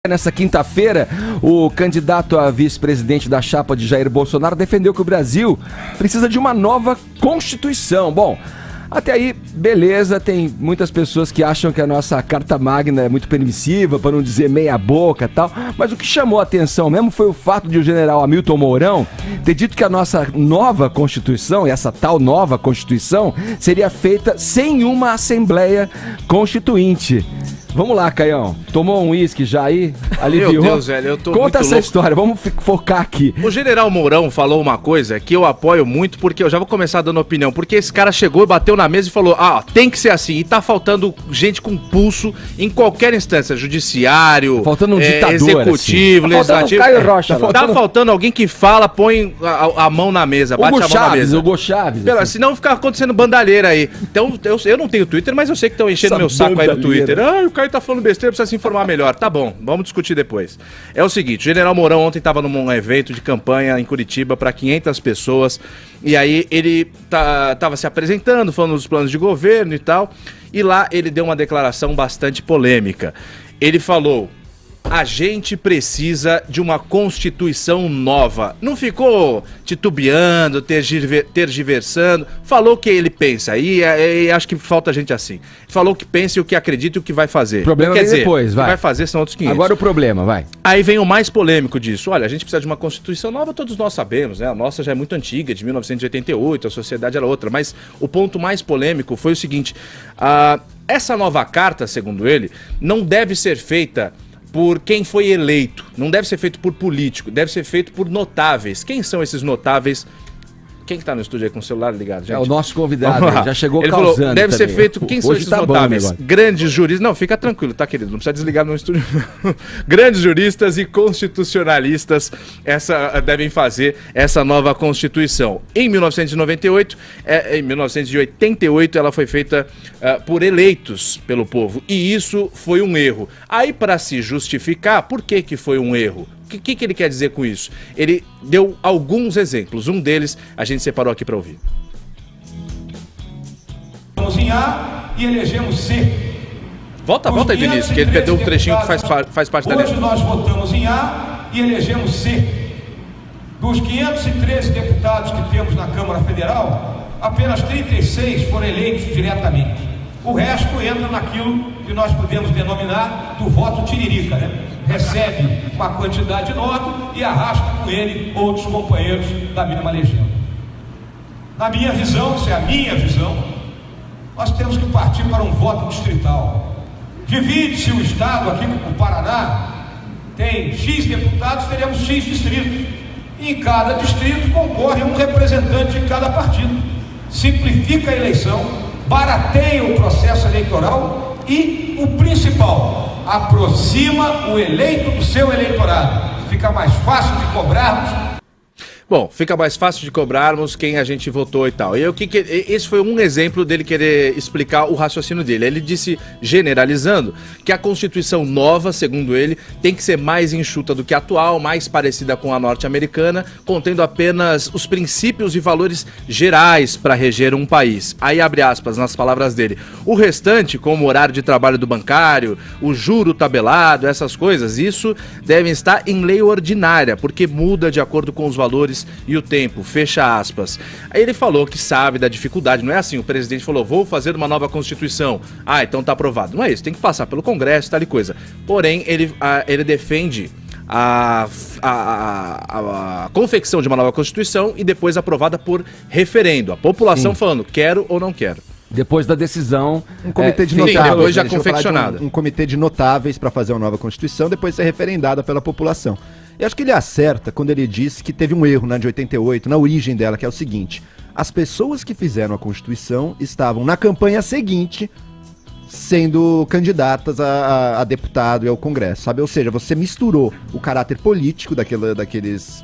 Nessa quinta-feira, o candidato a vice-presidente da chapa de Jair Bolsonaro defendeu que o Brasil precisa de uma nova Constituição. Bom, até aí, beleza, tem muitas pessoas que acham que a nossa Carta Magna é muito permissiva, para não dizer meia boca e tal, mas o que chamou a atenção mesmo foi o fato de o general Hamilton Mourão ter dito que a nossa nova Constituição, essa tal nova Constituição, seria feita sem uma Assembleia Constituinte. Vamos lá, Caião. Tomou um uísque já aí? Aliviou? Meu Deus, velho, eu tô Conta muito essa louco. história, vamos focar aqui. O general Mourão falou uma coisa que eu apoio muito, porque eu já vou começar dando opinião, porque esse cara chegou e bateu na mesa e falou, tem que ser assim, e tá faltando gente com pulso em qualquer instância, judiciário, faltando um ditador, executivo, assim. legislativo. Caio Rocha, tá faltando alguém que fala, põe a mão na mesa, bate a mão na mesa. Hugo Chávez. Senão fica acontecendo bandalheira aí. Então, eu não tenho Twitter, mas eu sei que estão enchendo Essa meu saco aí no bandalheira. Twitter. O Caio tá falando besteira, precisa se informar melhor. Tá bom, vamos discutir depois. É o seguinte, o general Mourão ontem estava num evento de campanha em Curitiba para 500 pessoas, e aí ele tava se apresentando, falando dos planos de governo e tal, e lá ele deu uma declaração bastante polêmica. Ele falou: a gente precisa de uma Constituição nova. Não ficou titubeando, tergiversando. Falou o que ele pensa. E acho que falta gente assim. Falou o que pensa e o que acredita e o que vai fazer. O problema quer vem dizer, depois, vai. O que vai fazer são outros 500. Agora o problema, vai. Aí vem o mais polêmico disso. Olha, a gente precisa de uma Constituição nova, todos nós sabemos, né? A nossa já é muito antiga, de 1988, a sociedade era outra. Mas o ponto mais polêmico foi o seguinte. Essa nova carta, segundo ele, não deve ser feita por quem foi eleito, não deve ser feito por político, deve ser feito por notáveis. Quem são esses notáveis? Quem que tá no estúdio aí com o celular ligado, gente? É o nosso convidado, ele já chegou ele causando. Falou, deve também. ser feito, quem são Hoje esses tá notáveis? Grandes juristas, não, fica tranquilo, tá, querido, não precisa desligar no estúdio. Grandes juristas e constitucionalistas devem fazer essa nova Constituição. Em 1998, em 1988, ela foi feita por eleitos pelo povo, e isso foi um erro. Aí, para se justificar, por que foi um erro? O que ele quer dizer com isso? Ele deu alguns exemplos. Um deles a gente separou aqui para ouvir. Votamos em A e elegemos C. Volta aí, Vinícius, que ele perdeu um trechinho que faz parte da lei. Hoje nós votamos em A e elegemos C. Dos 513 deputados que temos na Câmara Federal, apenas 36 foram eleitos diretamente. O resto entra naquilo que nós podemos denominar do voto tiririca, né? Recebe uma quantidade enorme e arrasta com ele outros companheiros da mesma legião. Na minha visão, se é a minha visão, nós temos que partir para um voto distrital. Divide-se o Estado aqui, o Paraná, tem X deputados, teremos X distritos. E em cada distrito concorre um representante de cada partido. Simplifica a eleição, barateia o processo eleitoral e, o principal, aproxima o eleito do seu eleitorado. Fica mais fácil de cobrarmos. Bom, fica mais fácil de cobrarmos quem a gente votou e tal. Esse foi um exemplo dele querer explicar o raciocínio dele. Ele disse, generalizando, que a Constituição nova, segundo ele, tem que ser mais enxuta do que a atual, mais parecida com a norte-americana, contendo apenas os princípios e valores gerais para reger um país. Aí abre aspas nas palavras dele. O restante, como o horário de trabalho do bancário, o juro tabelado, essas coisas, isso devem estar em lei ordinária, porque muda de acordo com os valores e o tempo, fecha aspas. Aí ele falou que sabe da dificuldade, não é assim, o presidente falou, vou fazer uma nova Constituição, então tá aprovado. Não é isso, tem que passar pelo Congresso, tal e coisa. Porém, ele defende a confecção de uma nova Constituição e depois aprovada por referendo, a população falando, quero ou não quero. Depois da decisão, um comitê de notáveis, depois já né? Deixa eu falar de confeccionada. um comitê de notáveis para fazer uma nova Constituição, depois ser referendada pela população. Eu acho que ele acerta quando ele diz que teve um erro de 88, na origem dela, que é o seguinte: as pessoas que fizeram a Constituição estavam na campanha seguinte sendo candidatas a deputado e ao Congresso, sabe? Ou seja, você misturou o caráter político daqueles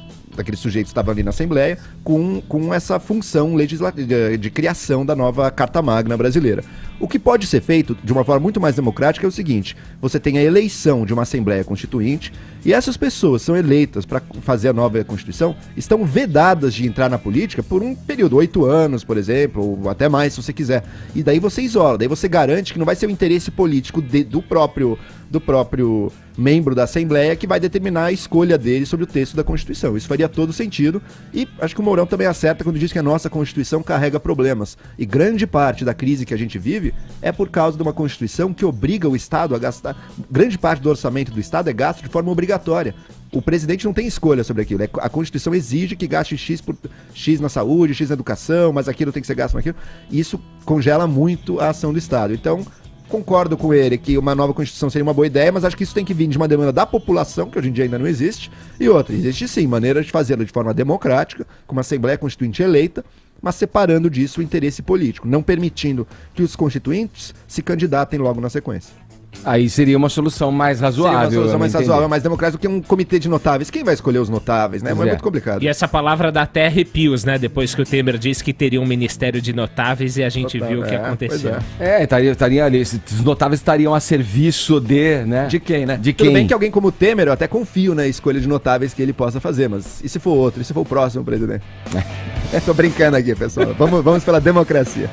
sujeitos que estavam ali na Assembleia com essa função legislativa de criação da nova Carta Magna brasileira. O que pode ser feito de uma forma muito mais democrática é o seguinte: você tem a eleição de uma Assembleia Constituinte e essas pessoas são eleitas para fazer a nova Constituição, estão vedadas de entrar na política por um período, 8 anos, por exemplo, ou até mais, se você quiser. E daí você isola, daí você garante que não vai ser o interesse político do próprio do próprio membro da Assembleia que vai determinar a escolha dele sobre o texto da Constituição. Isso faria todo sentido e acho que o Mourão também acerta quando diz que a nossa Constituição carrega problemas. E grande parte da crise que a gente vive é por causa de uma Constituição que obriga o Estado a gastar... Grande parte do orçamento do Estado é gasto de forma obrigatória. O presidente não tem escolha sobre aquilo. A Constituição exige que gaste X na saúde, X na educação, mas aquilo tem que ser gasto naquilo. E isso congela muito a ação do Estado. Então, concordo com ele que uma nova Constituição seria uma boa ideia, mas acho que isso tem que vir de uma demanda da população, que hoje em dia ainda não existe, e outra, existe sim, maneira de fazê-lo de forma democrática, com uma Assembleia Constituinte eleita, mas separando disso o interesse político, não permitindo que os constituintes se candidatem logo na sequência. Aí seria uma solução mais razoável. Seria uma solução mais razoável, mais democrática do que um comitê de notáveis. Quem vai escolher os notáveis, né? É muito complicado. E essa palavra dá até arrepios, né? Depois que o Temer disse que teria um ministério de notáveis e a gente viu o que aconteceu. Estaria ali, os notáveis estariam a serviço de, né? De quem, né? De Tudo quem? bem que alguém como o Temer, eu até confio na escolha de notáveis que ele possa fazer, mas e se for outro? E se for o próximo presidente? Tô brincando aqui, pessoal. Vamos pela democracia.